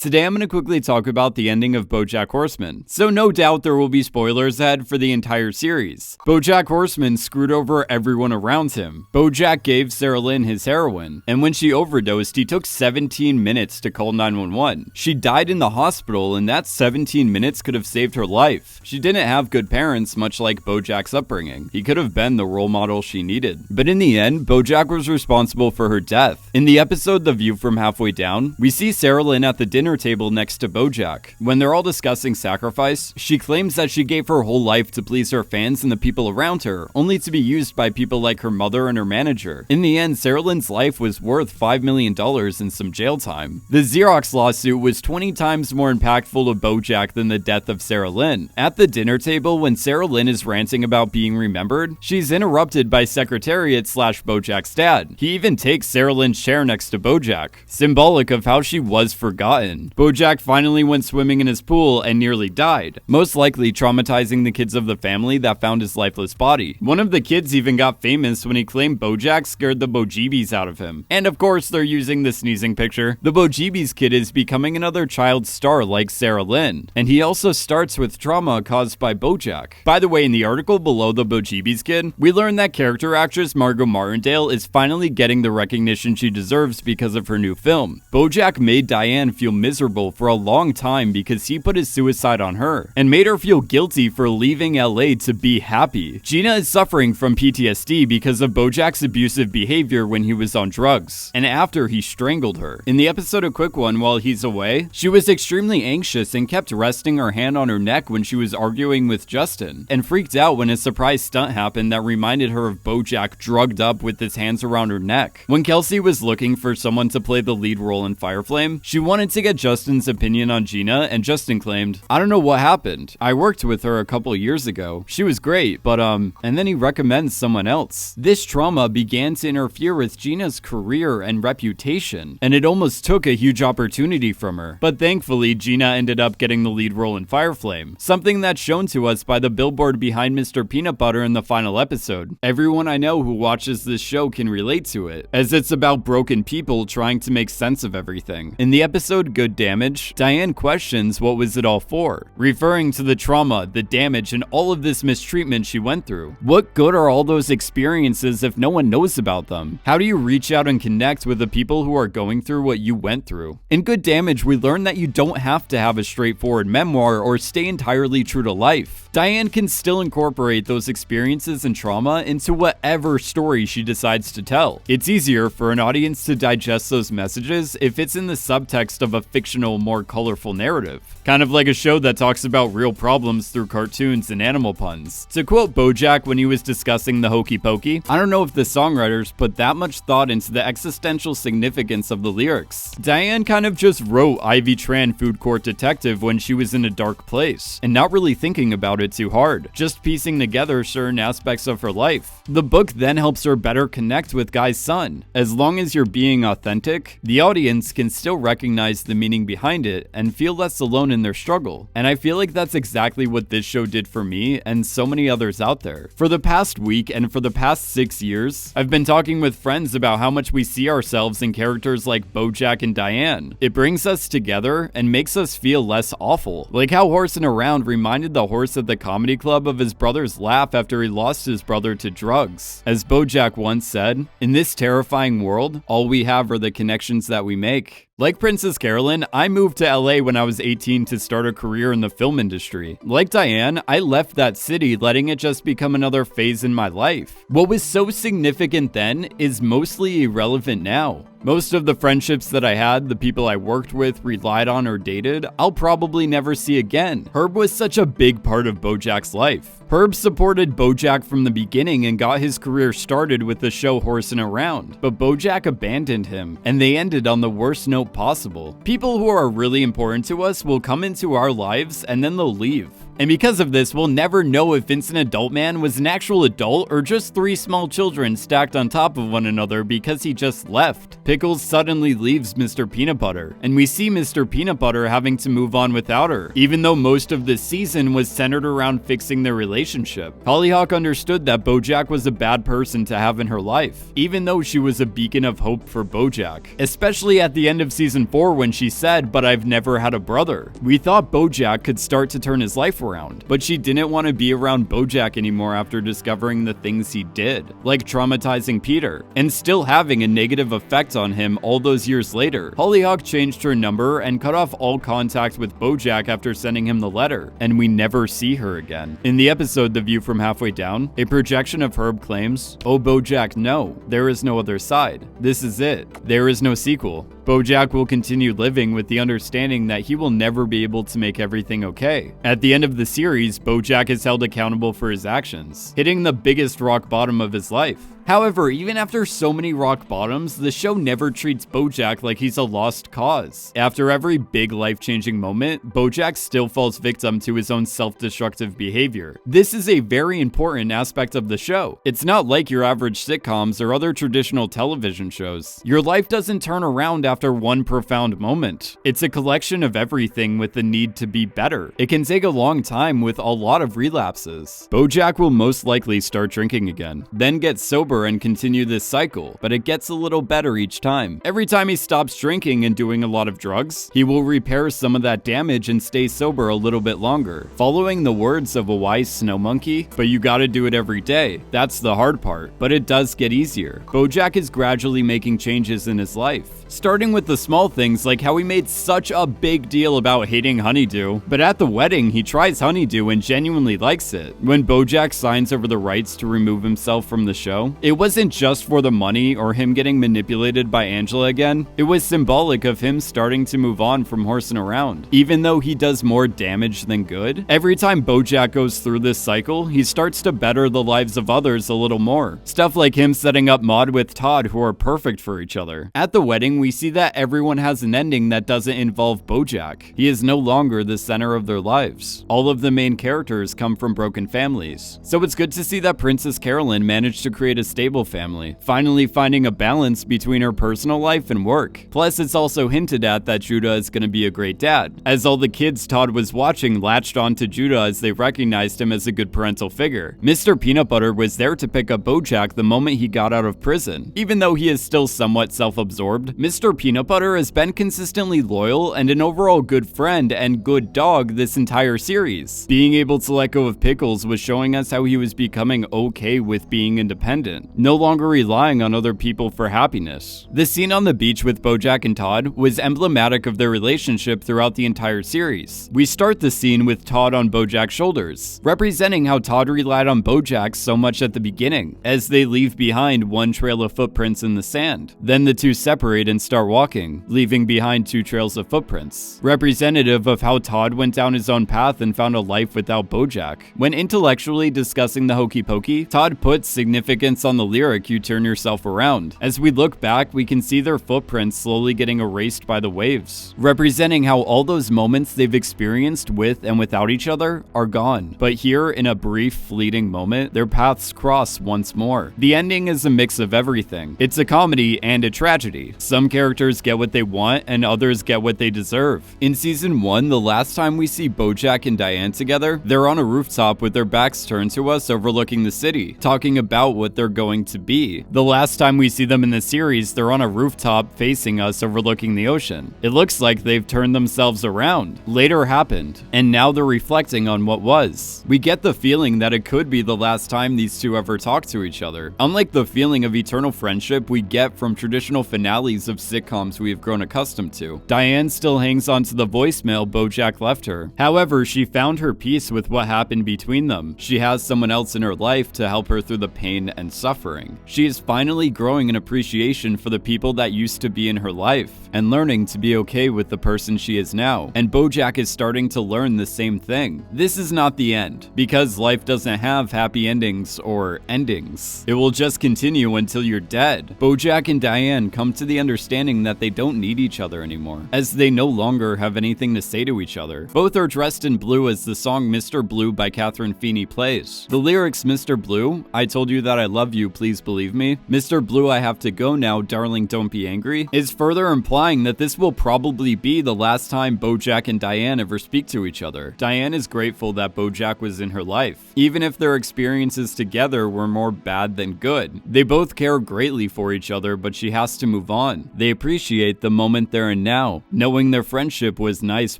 Today I'm going to quickly talk about the ending of BoJack Horseman, so no doubt there will be spoilers ahead for the entire series. BoJack Horseman screwed over everyone around him. BoJack gave Sarah Lynn his heroin, and when she overdosed, he took 17 minutes to call 911. She died in the hospital, and that 17 minutes could have saved her life. She didn't have good parents, much like BoJack's upbringing. He could have been the role model she needed. But in the end, BoJack was responsible for her death. In the episode The View from Halfway Down, we see Sarah Lynn at the dinner table next to BoJack. When they're all discussing sacrifice, she claims that she gave her whole life to please her fans and the people around her, only to be used by people like her mother and her manager. In the end, Sarah Lynn's life was worth $5 million and some jail time. The Xerox lawsuit was 20 times more impactful to BoJack than the death of Sarah Lynn. At the dinner table, when Sarah Lynn is ranting about being remembered, she's interrupted by Secretariat / BoJack's dad. He even takes Sarah Lynn's chair next to BoJack, symbolic of how she was forgotten. BoJack finally went swimming in his pool and nearly died, most likely traumatizing the kids of the family that found his lifeless body. One of the kids even got famous when he claimed BoJack scared the BoJeebies out of him. And of course, they're using the sneezing picture. The BoJeebies kid is becoming another child star like Sarah Lynn, and he also starts with trauma caused by BoJack. By the way, in the article below the BoJeebies kid, we learn that character actress Margot Martindale is finally getting the recognition she deserves because of her new film. BoJack made Diane feel miserable for a long time because he put his suicide on her, and made her feel guilty for leaving LA to be happy. Gina is suffering from PTSD because of BoJack's abusive behavior when he was on drugs, and after he strangled her. In the episode A Quick One, while he's away, she was extremely anxious and kept resting her hand on her neck when she was arguing with Justin, and freaked out when a surprise stunt happened that reminded her of BoJack drugged up with his hands around her neck. When Kelsey was looking for someone to play the lead role in Fireflame, she wanted to get Justin's opinion on Gina, and Justin claimed, "I don't know what happened. I worked with her a couple years ago. She was great, but and then he recommends someone else." This trauma began to interfere with Gina's career and reputation, and it almost took a huge opportunity from her. But thankfully, Gina ended up getting the lead role in Fireflame, something that's shown to us by the billboard behind Mr. Peanut Butter in the final episode. Everyone I know who watches this show can relate to it, as it's about broken people trying to make sense of everything. In the episode Good Damage, Diane questions what was it all for, referring to the trauma, the damage, and all of this mistreatment she went through. What good are all those experiences if no one knows about them? How do you reach out and connect with the people who are going through what you went through? In Good Damage, we learn that you don't have to have a straightforward memoir or stay entirely true to life. Diane can still incorporate those experiences and trauma into whatever story she decides to tell. It's easier for an audience to digest those messages if it's in the subtext of a fictional, more colorful narrative. Kind of like a show that talks about real problems through cartoons and animal puns. To quote BoJack when he was discussing the Hokey Pokey, "I don't know if the songwriters put that much thought into the existential significance of the lyrics. Diane kind of just wrote Ivy Tran Food Court Detective when she was in a dark place, and not really thinking about it too hard, just piecing together certain aspects of her life. The book then helps her better connect with Guy's son. As long as you're being authentic, the audience can still recognize the meaning behind it and feel less alone in their struggle. And I feel like that's exactly what this show did for me and so many others out there. For the past week and for the past 6 years, I've been talking with friends about how much we see ourselves in characters like BoJack and Diane. It brings us together and makes us feel less awful. Like how Horsing Around reminded the horse at the comedy club of his brother's laugh after he lost his brother to drugs. As BoJack once said, "In this terrifying world, all we have are the connections that we make." Like Princess Carolyn, I moved to LA when I was 18 to start a career in the film industry. Like Diane, I left that city letting it just become another phase in my life. What was so significant then is mostly irrelevant now. Most of the friendships that I had, the people I worked with, relied on, or dated, I'll probably never see again. Herb was such a big part of BoJack's life. Herb supported BoJack from the beginning and got his career started with the show Horsing Around, but BoJack abandoned him, and they ended on the worst note possible. People who are really important to us will come into our lives and then they'll leave. And because of this, we'll never know if Vincent Adult Man was an actual adult or just 3 small children stacked on top of one another because he just left. Pickles suddenly leaves Mr. Peanut Butter, and we see Mr. Peanut Butter having to move on without her, even though most of this season was centered around fixing their relationship. Hollyhock understood that BoJack was a bad person to have in her life, even though she was a beacon of hope for BoJack, especially at the end of season 4 when she said, "But I've never had a brother." We thought BoJack could start to turn his life around, but she didn't want to be around BoJack anymore after discovering the things he did, like traumatizing Peter, and still having a negative effect on him all those years later. Hollyhock changed her number and cut off all contact with BoJack after sending him the letter, and we never see her again. In the episode The View from Halfway Down, a projection of Herb claims, "Oh BoJack, no, there is no other side. This is it. There is no sequel." BoJack will continue living with the understanding that he will never be able to make everything okay. At the end of the series, BoJack is held accountable for his actions, hitting the biggest rock bottom of his life. However, even after so many rock bottoms, the show never treats BoJack like he's a lost cause. After every big life-changing moment, BoJack still falls victim to his own self-destructive behavior. This is a very important aspect of the show. It's not like your average sitcoms or other traditional television shows. Your life doesn't turn around after one profound moment. It's a collection of everything with the need to be better. It can take a long time with a lot of relapses. BoJack will most likely start drinking again, then get sober and continue this cycle, but it gets a little better each time. Every time he stops drinking and doing a lot of drugs, he will repair some of that damage and stay sober a little bit longer. Following the words of a wise snow monkey, but you gotta do it every day. That's the hard part, but it does get easier. BoJack is gradually making changes in his life, starting with the small things like how he made such a big deal about hating Honeydew, but at the wedding he tries Honeydew and genuinely likes it. When BoJack signs over the rights to remove himself from the show, it wasn't just for the money or him getting manipulated by Angela again. It was symbolic of him starting to move on from horsing around. Even though he does more damage than good, every time BoJack goes through this cycle, he starts to better the lives of others a little more. Stuff like him setting up Maud with Todd, who are perfect for each other. At the wedding, we see that everyone has an ending that doesn't involve BoJack. He is no longer the center of their lives. All of the main characters come from broken families. So it's good to see that Princess Carolyn managed to create a stable family, finally finding a balance between her personal life and work. Plus, it's also hinted at that Judah is going to be a great dad, as all the kids Todd was watching latched on to Judah as they recognized him as a good parental figure. Mr. Peanut Butter was there to pick up BoJack the moment he got out of prison. Even though he is still somewhat self-absorbed, Mr. Peanut Butter has been consistently loyal and an overall good friend and good dog this entire series. Being able to let go of Pickles was showing us how he was becoming okay with being independent, no longer relying on other people for happiness. The scene on the beach with BoJack and Todd was emblematic of their relationship throughout the entire series. We start the scene with Todd on BoJack's shoulders, representing how Todd relied on BoJack so much at the beginning, as they leave behind one trail of footprints in the sand. Then the two separate and start walking, leaving behind 2 trails of footprints, representative of how Todd went down his own path and found a life without BoJack. When intellectually discussing the hokey pokey, Todd puts significance on the lyric, "You turn yourself around." As we look back, we can see their footprints slowly getting erased by the waves, representing how all those moments they've experienced with and without each other are gone. But here, in a brief, fleeting moment, their paths cross once more. The ending is a mix of everything. It's a comedy and a tragedy. Some characters get what they want and others get what they deserve. In season 1, the last time we see BoJack and Diane together, they're on a rooftop with their backs turned to us overlooking the city, talking about what they're going to be. The last time we see them in the series, they're on a rooftop facing us overlooking the ocean. It looks like they've turned themselves around. Later happened, and now they're reflecting on what was. We get the feeling that it could be the last time these two ever talk to each other. Unlike the feeling of eternal friendship we get from traditional finales of sitcoms we have grown accustomed to, Diane still hangs on to the voicemail BoJack left her. However, she found her peace with what happened between them. She has someone else in her life to help her through the pain and suffering. suffering. She is finally growing an appreciation for the people that used to be in her life, and learning to be okay with the person she is now. And BoJack is starting to learn the same thing. This is not the end, because life doesn't have happy endings or endings. It will just continue until you're dead. BoJack and Diane come to the understanding that they don't need each other anymore, as they no longer have anything to say to each other. Both are dressed in blue as the song Mr. Blue by Catherine Feeney plays. The lyrics Mr. Blue, I told you that I love you, please believe me. Mr. Blue, I have to go now, darling, don't be angry, is further implying that this will probably be the last time BoJack and Diane ever speak to each other. Diane is grateful that BoJack was in her life, even if their experiences together were more bad than good. They both care greatly for each other, but she has to move on. They appreciate the moment they're in now, knowing their friendship was nice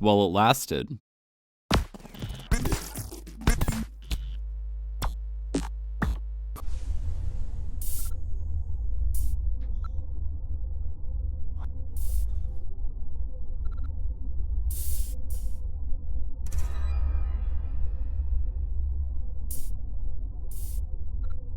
while it lasted.